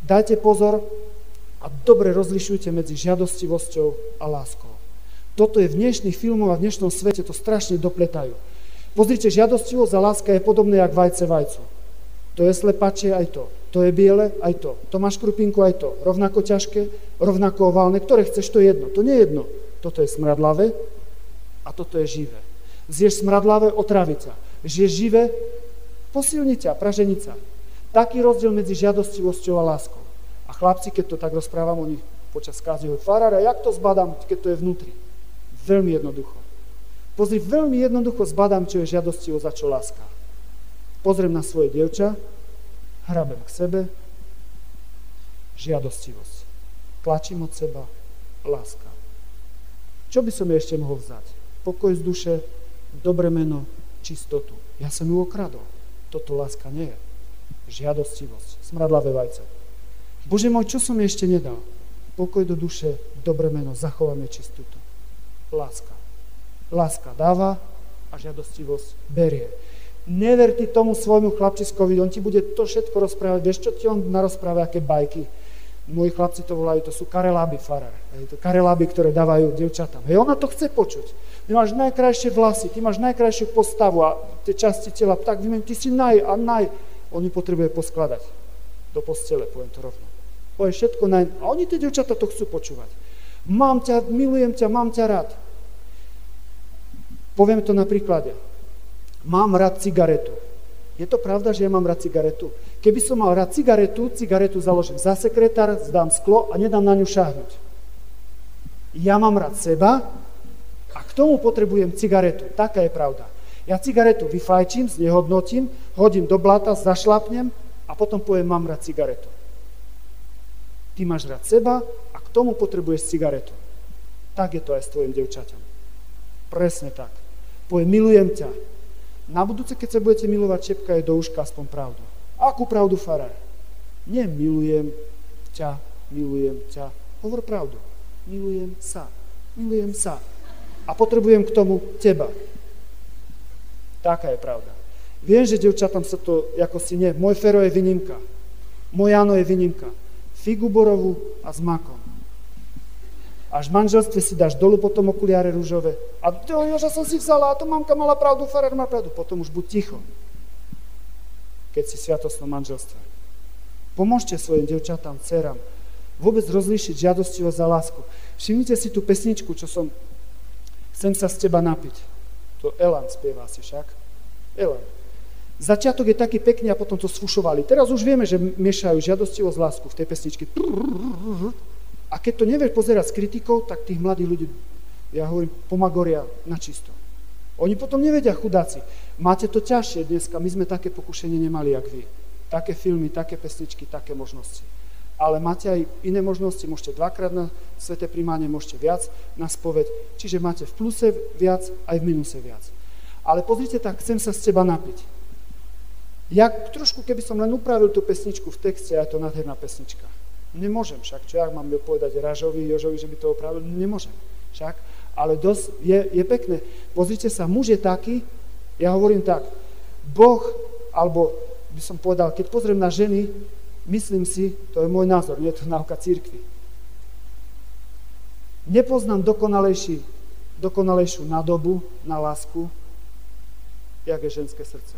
Dajte pozor a dobre rozlišujte medzi žiadostivosťou a láskou. Toto je v dnešných filmoch a v dnešnom svete, to strašne dopletajú. Pozrite, žiadostivosť a láska je podobné jak vajce vajcu. To je slepačie aj to. To je biele aj to. To máš krupinku aj to. Rovnako ťažké, rovnako oválne. Ktoré chceš, to je jedno. To nie je jedno. Toto je smradlavé a toto je živé. Zješ smradlavé, otrávi ťa. Žiješ živé, posilni ťa, pražení ťa. Taký rozdiel medzi žiadostivosťou a láskou. A chlapci, keď to tak rozprávam, oni počas kázy hovorí, farára, jak to zbadám, keď to je vnútri? Veľmi jednoducho. Pozri, veľmi jednoducho zbadám, čo je žiadostivosť a čo láska. Pozriem na svoje dievča, hrabem k sebe, žiadostivosť. Tlačím od seba, láska. Čo by som jej ešte mohol vzdať? Pokoj z duše, dobré meno, čistotu. Ja som ju okradol. Toto láska nie je. Žiadostivosť, smradlavé vajce. Bože môj, čo som jej ešte nedal? Pokoj do duše, dobré meno, zachováme čistotu. Láska. Láska dáva a žiadostivosť berie. Never ty tomu svojmu chlapčiskovi, on ti bude to všetko rozprávať. Vieš, čo ti on narozpráva, aké bajky? Moji chlapci to volajú, to sú kareláby, farár. To kareláby, ktoré dávajú dievčatám. Hej, ona to chce počuť. Ty máš najkrajšie vlasy, ty máš najkrajšiu postavu a tie časti tela, tak vymeň, ty si naj. Oni potrebuje poskladať do postele, poviem to rovno. Povie všetko naj. A oni tie dievčatá to chcú počúvať. Mám ťa, milujem ťa, mám ťa rád. Poviem to na príklade. Mám rád cigaretu. Je to pravda, že ja mám rád cigaretu? Keby som mal rád cigaretu založím za sekretár, zdám sklo a nedám na ňu šáhnuť. Ja mám rád seba a k tomu potrebujem cigaretu. Taká je pravda. Ja cigaretu vyfajčím, znehodnotím, hodím do blata, zašlapnem a potom poviem, mám rád cigaretu. Ty máš rád seba a k tomu potrebuješ cigaretu. Tak je to aj s tvojim devčaťom. Presne tak. Poviem, milujem ťa. Na budúce, keď sa budete milovať, šepkaj do uška aspoň pravdu. Akú pravdu, farár? Nie milujem ťa. Hovor pravdu. Milujem sa. A potrebujem k tomu teba. Taká je pravda. Viem, že devčatám sa to ako si nie. Môj Fero je výnimka. Môj Jano je výnimka. Figu borovú a s makom. Až v manželstve si dáš dolu potom okuliare rúžové. A to Joža som si vzala, a to mamka mala pravdu, farár má pravdu. Potom už buď ticho, keď si v sviatostnom manželstve. Pomôžte svojim devčatám, dcerám vôbec rozlíšiť žiadostivosť a lásku. Všimnite si tú pesničku, čo som Chcem sa z teba napiť. To Elan spieva si však. Elan. Začiatok je taký pekný a potom to sfušovali. Teraz už vieme, že miešajú žiadostivosť a lásku v tej pesničke. A keď to nevieš pozerať s kritikou, tak tých mladých ľudí, ja hovorím, pomagoria na čisto. Oni potom nevedia, chudáci. Máte to ťažšie dneska, my sme také pokušenie nemali, jak vy. Také filmy, také pesničky, také možnosti. Ale máte aj iné možnosti, môžete dvakrát na sväté prijímanie, môžete viac na spoveď, čiže máte v pluse viac, aj v minuse viac. Ale pozrite tak, chcem sa z teba napiť. Ja trošku, keby som len upravil tú pesničku v texte, a je to nádherná pesnička. Nemôžem však, čo ja mám povedať Ražovi, Jožovi, že by to opravil? Nemôžem však, ale dosť je pekné. Pozrite sa, muž je taký, ja hovorím tak, Boh, alebo by som povedal, keď pozriem na ženy, myslím si, to je môj názor, nie je to náuka cirkvi. Nepoznám dokonalejšiu nádobu na lásku, jak je ženské srdce.